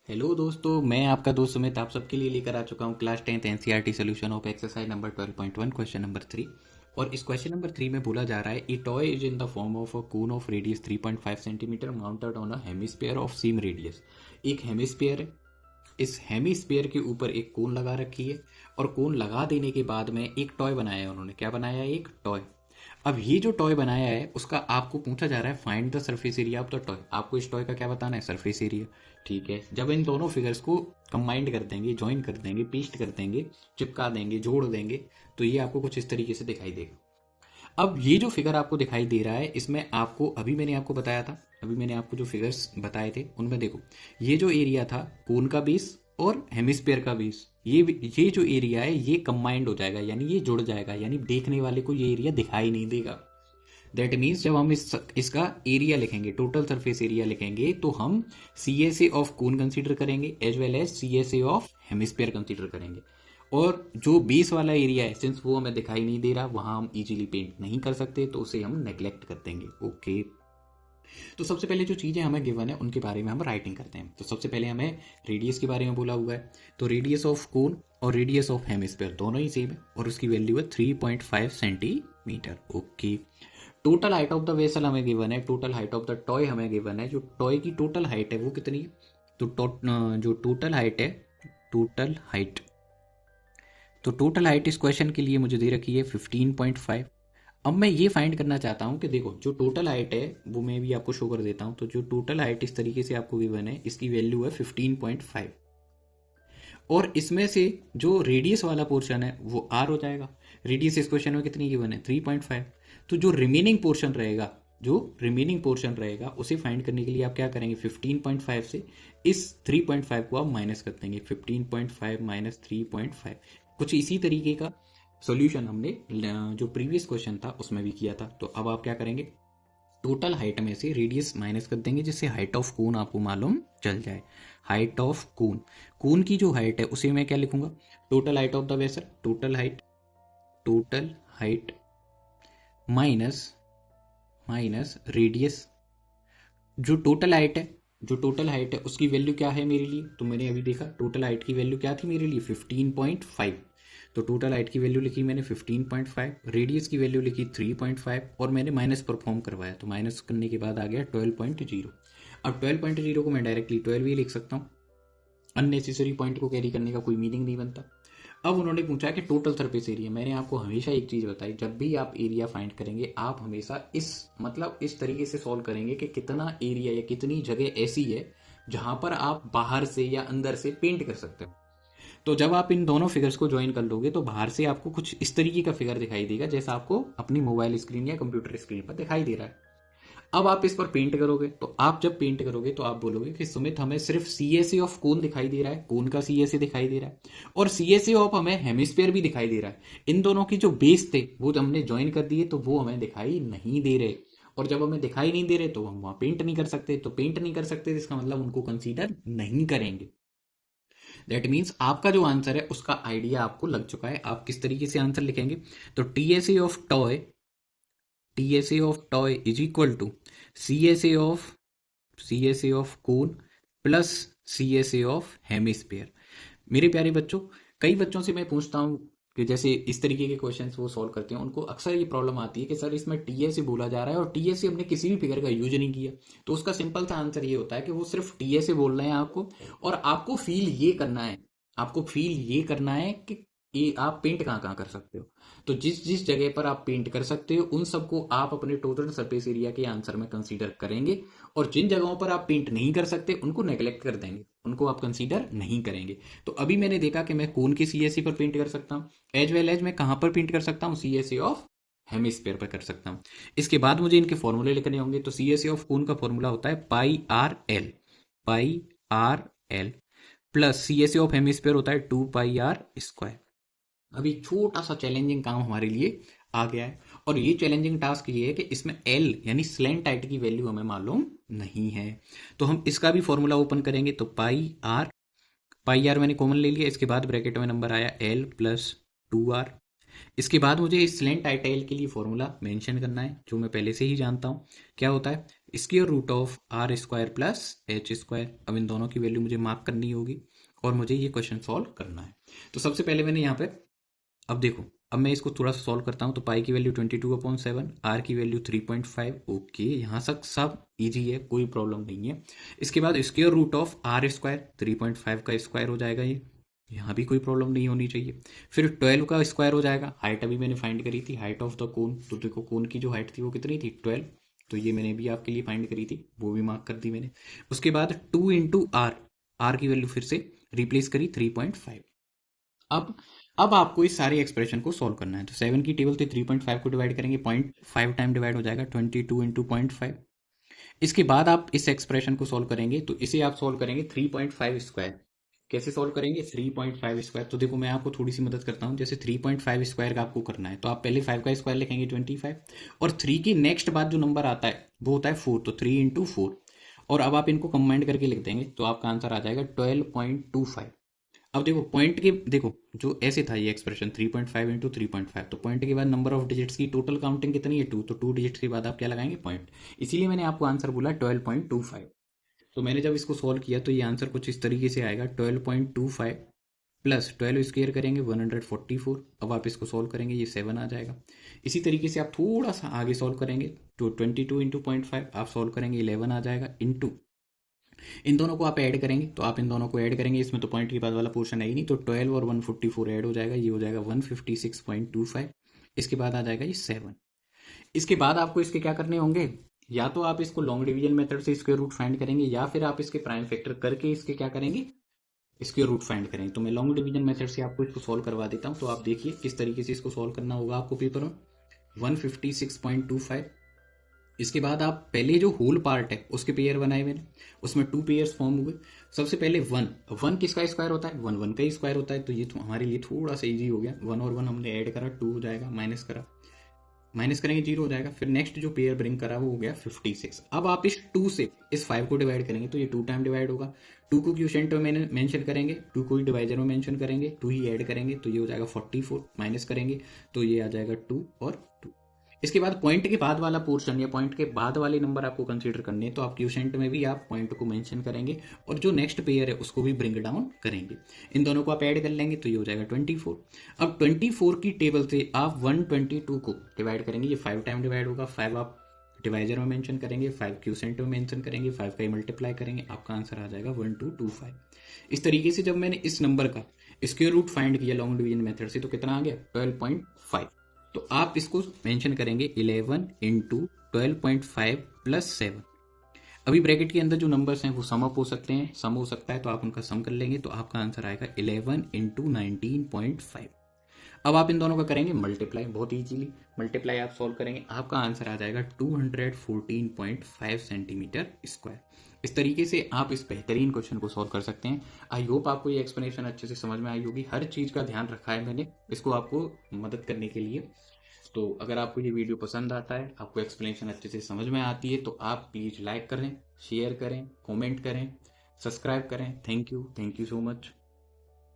Hello दोस्तों, मैं आपका दोस्त सुमित आप सबके लिए लेकर आ चुका हूँ class 10th NCERT solution of exercise number 12.1 question number 3। और इस क्वेश्चन नंबर 3 में बोला जा रहा है, ए toy is in the form of a cone of radius 3.5 centimetre mounted on a hemisphere of same radius. एक हेमिस्फीयर है, इस हेमिस्फीयर के ऊपर एक कोन लगा रखी है और कोन लगा देने के बाद में एक टॉय बनाया है। उन्होंने क्या बनाया है? एक टॉय। अब ये जो टॉय बनाया है उसका आपको पूछा जा रहा है find the surface area of the toy. आपको इस टॉय का क्या बताना है? Surface area. ठीक है, जब इन दोनों फिगर्स को कंबाइंड कर देंगे, ज्वाइन कर देंगे, पेस्ट कर देंगे, चिपका देंगे, जोड़ देंगे, तो ये आपको कुछ इस तरीके से दिखाई देगा। अब ये जो फिगर आपको दिखाई दे रहा है, इसमें आपको अभी मैंने आपको बताया था, अभी मैंने आपको जो फिगर्स बताए थे उनमें देखो, ये जो एरिया था कोन का बेस और हेमिस्फीयर का बेस, ये जो एरिया है ये कंबाइंड हो जाएगा, यानी ये जुड़ जाएगा, यानी देखने वाले को ये एरिया दिखाई नहीं देगा। दैट मीन्स जब हम इसका एरिया लिखेंगे, टोटल सरफेस एरिया लिखेंगे, तो हम C S A of cone consider करेंगे as well as C S A of hemisphere consider करेंगे। और जो बेस वाला एरिया है, सिंस वो हमें दिखाई नहीं दे रहा, वहां हम इजीली पेंट नहीं कर सकते, तो उसे हम नेग्लेक्ट कर देंगे। ओके, तो सबसे पहले जो चीज़ें हमें गिवन है उनके बारे में हम राइटिंग करते हैं। तो सबसे पहले हमें रेडियस के बारे में बोला हुआ है, तो रेडियस ऑफ कोन और रेडियस ऑफ हेमिस्फीयर दोनों ही सेम है और उसकी वैल्यू है 3.5 centimetre. Okay, total height of the vessel हमें गिवन है, total height of the toy हमें गिवन है। जो टॉय की टोटल हाइट है वो कितनी है? तो जो टोटल हाइट है, टोटल हाइट, तो टोटल हाइट इस क्वेश्चन के लिए मुझे दे रखी है 15.5। अब मैं ये फाइंड करना चाहता हूँ कि देखो जो टोटल हाइट है वो मैं भी आपको शो कर देता हूँ। तो जो टोटल हाइट इस तरीके से आपको गिवन है, इसकी वैल्यू है 15.5 और इसमें से जो रेडियस वाला पोर्शन है वो आर हो जाएगा। रेडियस इस क्वेश्चन में कितनी गिवन है? 3.5। तो जो रिमेनिंग पोर्शन रहेगा, जो रिमेनिंग पोर्शन रहेगा उसे फाइंड करने के लिए आप क्या करेंगे? 15.5 से इस 3.5 को आप माइनस कर देंगे। 15.5 माइनस 3.5, कुछ इसी तरीके का सॉल्यूशन हमने जो प्रीवियस क्वेश्चन था उसमें भी किया था। तो अब आप क्या करेंगे? टोटल हाइट में से रेडियस माइनस कर देंगे, जिससे हाइट ऑफ कोन आपको मालूम चल जाए। हाइट ऑफ कोन, कोन की जो हाइट है उसे मैं क्या लिखूंगा? Total height of the vessel, total height, total height minus minus radius. जो टोटल हाइट है, जो टोटल हाइट है उसकी वैल्यू क्या है मेरे लिए? तो मैंने अभी देखा टोटल हाइट की वैल्यू क्या थी मेरे लिए? 15.5। तो टोटल हाइट की वैल्यू लिखी मैंने 15.5, रेडियस की वैल्यू लिखी 3.5 और मैंने माइनस परफॉर्म करवाया, तो माइनस करने के बाद आ गया 12.0। अब 12.0 को मैं डायरेक्टली 12 ही लिख सकता हूँ, अननेसेसरी पॉइंट को कैरी करने का कोई मीनिंग नहीं बनता। अब उन्होंने पूछा कि टोटल सरफेस एरिया। मैंने आपको हमेशा एक चीज बताई, जब भी आप एरिया फाइंड करेंगे आप हमेशा इस तरीके से सॉल्व करेंगे कि कितना एरिया या कितनी जगह ऐसी है जहां पर आप बाहर से या अंदर से पेंट कर सकते हो। तो जब आप इन दोनों फिगर्स को ज्वाइन कर लोगे तो बाहर से आपको कुछ इस तरीके का फिगर दिखाई देगा, जैसा आपको अपनी मोबाइल स्क्रीन या कंप्यूटर स्क्रीन पर दिखाई दे रहा है। अब आप इस पर पेंट करोगे, तो आप जब पेंट करोगे तो आप बोलोगे कि सुमित हमें सिर्फ सी एस ए ऑफ कोन दिखाई दे रहा है, कोन का सी एस ए दिखाई दे रहा है और सी एस ए ऑफ हमें हेमिस्फीयर भी दिखाई दे रहा है। इन दोनों की जो बेस थे वो जब हमने ज्वाइन कर दिए तो वो हमें दिखाई नहीं दे रहे, और जब हमें दिखाई नहीं दे रहे तो हम वहां पेंट नहीं कर सकते। तो पेंट नहीं कर सकते इसका मतलब उनको कंसीडर नहीं करेंगे। दैट मीन्स आपका जो आंसर है उसका आइडिया आपको लग चुका है। आप किस तरीके से आंसर लिखेंगे? तो T S A of toy, T S A of toy is equal to C S A of cone plus C S A of hemisphere. मेरे प्यारे बच्चों, कई बच्चों से मैं पूछता हूँ कि जैसे इस तरीके के क्वेश्चंस वो सॉल्व करते हैं, उनको अक्सर ये प्रॉब्लम आती है कि सर इसमें टीएसए बोला जा रहा है और टीएसए हमने किसी भी फिगर का यूज नहीं किया। तो उसका सिंपल सा आंसर ये होता है कि वो सिर्फ टीएसए बोल रहे हैं आपको, और आपको फील ये करना है, आपको फील ये करना है कि ये आप पेंट कहाँ कहाँ कर सकते हो। तो जिस जिस जगह पर आप पेंट कर सकते हो उन सबको आप अपने टोटल सरफेस एरिया के आंसर में कंसीडर करेंगे, और जिन जगहों पर आप पेंट नहीं कर सकते उनको नेग्लेक्ट कर देंगे, उनको आप कंसीडर नहीं करेंगे। तो अभी मैंने देखा कि मैं कोन की सीएससी पर पेंट कर सकता हूँ, एज वेल एज मैं कहां पर पेंट कर सकता हूँ? सीएससी ऑफ हेमिस्फीयर पर कर सकता हूँ। इसके बाद मुझे इनके फॉर्मूले लिखने होंगे। तो सीएससी ऑफ कोन का फॉर्मूला होता है pi r l, pi r l plus CSC of hemisphere होता है 2 पाई आर स्क्वायर। अभी छोटा सा चैलेंजिंग काम हमारे लिए आ गया है, और ये चैलेंजिंग टास्क ये है कि इसमें एल यानी स्लैंट हाइट की वैल्यू हमें मालूम नहीं है। तो हम इसका भी फॉर्मूला ओपन करेंगे। तो पाई आर मैंने कॉमन ले लिया, इसके बाद ब्रैकेट में नंबर आया एल प्लस 2 आर। इसके बाद मुझे इस स्लेंट टाइटाइल के लिए फॉर्मूला मेंशन करना है, जो मैं पहले से ही जानता हूँ। क्या होता है? Square root of r square plus h square. अब इन दोनों की वैल्यू मुझे मार्क करनी होगी और मुझे ये क्वेश्चन सॉल्व करना है। तो सबसे पहले मैंने यहाँ पे, अब देखो, अब मैं इसको थोड़ा सा सॉल्व करता हूँ। तो पाई की वैल्यू 22/7, आर की वैल्यू 3.5। ओके, यहाँ तक सब इजी है, कोई प्रॉब्लम नहीं है। इसके बाद square root of r square, 3.5 का स्क्वायर हो जाएगा ये, यहाँ भी कोई प्रॉब्लम नहीं होनी चाहिए। फिर 12 का स्क्वायर हो जाएगा। हाइट अभी मैंने फाइंड करी थी, हाइट ऑफ द कोन। तो देखो कोन की जो हाइट थी वो कितनी थी? 12। तो ये मैंने भी आपके लिए फाइंड करी थी, वो भी मार्क कर दी मैंने। उसके बाद 2 इंटू आर, आर की वैल्यू फिर से रिप्लेस करी 3.5। अब अब आपको इस सारे एक्सप्रेशन को सॉल्व करना है। तो 7 की टेबल से 3.5 को डिवाइड करेंगे, 0.5 टाइम डिवाइड हो जाएगा, 22 इंटू 0.5। इसके बाद आप इस एक्सप्रेशन को सॉल्व करेंगे, तो इसे आप सॉल्व करेंगे 3.5 स्क्वायर। कैसे सॉल्व करेंगे? 3.5 स्क्वायर। तो देखो मैं आपको थोड़ी सी मदद करता हूँ। जैसे 3.5 स्क्वायर का आपको करना है, तो आप पहले 5 का स्क्वायर लिखेंगे 25, और 3 की नेक्स्ट बाद जो नंबर आता है वो होता है 4। तो 3 इंटू 4, और अब आप इनको कंबाइंड करके लिख देंगे, तो आपका आंसर आ जाएगा 12.25। अब देखो पॉइंट के, देखो जो ऐसे था ये एक्सप्रेशन 3.5 इंटू 3.5, तो पॉइंट के बाद नंबर ऑफ डिजिट्स की टोटल काउंटिंग कितनी है? 2। तो 2 डिजिट्स के बाद आप क्या लगाएंगे? पॉइंट। इसीलिए मैंने आपको आंसर बोला 12.25। तो मैंने जब इसको सॉल्व किया तो ये आंसर कुछ इस तरीके से आएगा, 12.25 प्लस 12 स्क्वायर करेंगे 144। अब आप इसको सॉल्व करेंगे, ये 7 आ जाएगा। इसी तरीके से आप थोड़ा सा आगे सॉल्व करेंगे, तो 22 इंटू 0.5 आप सॉल्व करेंगे, 11 आ जाएगा, इंटू इन दोनों को आप ऐड करेंगे। तो आप इन दोनों को ऐड करेंगे, इसमें तो पॉइंट के बाद वाला पोर्शन है ही नहीं, तो 12 और 144 ऐड हो जाएगा, ये हो जाएगा 156.25। इसके बाद आ जाएगा ये 7। इसके बाद आपको इसके क्या करने होंगे? या तो आप इसको लॉन्ग डिवीजन मेथड से स्क्वायर रूट फाइंड करेंगे, या फिर आप इसके प्राइम फैक्टर करके इसके क्या करेंगे? स्क्वायर रूट फाइंड करेंगे। तो मैं लॉन्ग डिवीजन मेथड से आपको इसको सॉल्व करवा देता हूँ। तो आप देखिए किस तरीके से इसको सॉल्व करना होगा आपको पेपर में। 156.25। इसके बाद आप पहले जो होल पार्ट है उसके पेयर बनाए मैंने, उसमें 2 पेयर्स फॉर्म हुए। सबसे पहले 1 किसका स्क्वायर होता है? 1 का ही स्क्वायर होता है। तो ये तो हमारे लिए थोड़ा सा इजी हो गया। 1 और 1 हमने ऐड करा, 2 हो जाएगा, माइनस करा, माइनस करेंगे 0 हो जाएगा। फिर नेक्स्ट जो पेयर ब्रिंग करा वो हो गया 56। अब आप इस 2 से इस 5 को डिवाइड करेंगे, तो ये 2 टाइम डिवाइड होगा। 2 को क्वोशिएंट में मेंशन करेंगे, 2 को ही डिवाइजर में मेंशन करेंगे, 2 ही ऐड करेंगे, तो ये हो जाएगा 44। माइनस करेंगे तो ये आ जाएगा 2 और 2। इसके बाद पॉइंट के बाद वाला पोर्शन या पॉइंट के बाद वाले नंबर आपको कंसीडर करने हैं, तो आप क्वोशिएंट में भी आप पॉइंट को मेंशन करेंगे, और जो नेक्स्ट पेयर है उसको भी ब्रिंग डाउन करेंगे। इन दोनों को आप ऐड कर लेंगे, तो ये हो जाएगा 24। अब 24 की टेबल से आप 122 को डिवाइड करेंगे, ये 5 टाइम डिवाइड होगा। 5 आप डिवाइजर में मेंशन करेंगे, 5 क्वोशिएंट में मेंशन करेंगे, 5 का ही मल्टीप्लाई करेंगे, आपका आंसर आ जाएगा 1225। इस तरीके से जब मैंने इस नंबर का स्क्वायर रूट फाइंड किया लॉन्ग डिवीजन मेथड से, तो कितना आ गया? 12.5। तो आप इसको मेंशन करेंगे 11 इंटू 12.5 प्लस 7। अभी ब्रैकेट के अंदर जो नंबर्स हैं वो सम अप हो सकते हैं, सम हो सकता है, तो आप उनका सम कर लेंगे, तो आपका आंसर आएगा 11 इंटू 19.5। अब आप इन दोनों का करेंगे मल्टीप्लाई, बहुत इजीली मल्टीप्लाई आप सॉल्व करेंगे, आपका आंसर आ जाएगा 214.5 सेंटीमीटर स्क्वायर। इस तरीके से आप इस बेहतरीन क्वेश्चन को सॉल्व कर सकते हैं। आई होप आपको ये एक्सप्लेनेशन अच्छे से समझ में आई होगी। हर चीज़ का ध्यान रखा है मैंने इसको आपको मदद करने के लिए। तो अगर आपको ये वीडियो पसंद आता है, आपको एक्सप्लेनेशन अच्छे से समझ में आती है, तो आप प्लीज़ लाइक करें, शेयर करें, कमेंट करें, सब्सक्राइब करें। Thank you so much.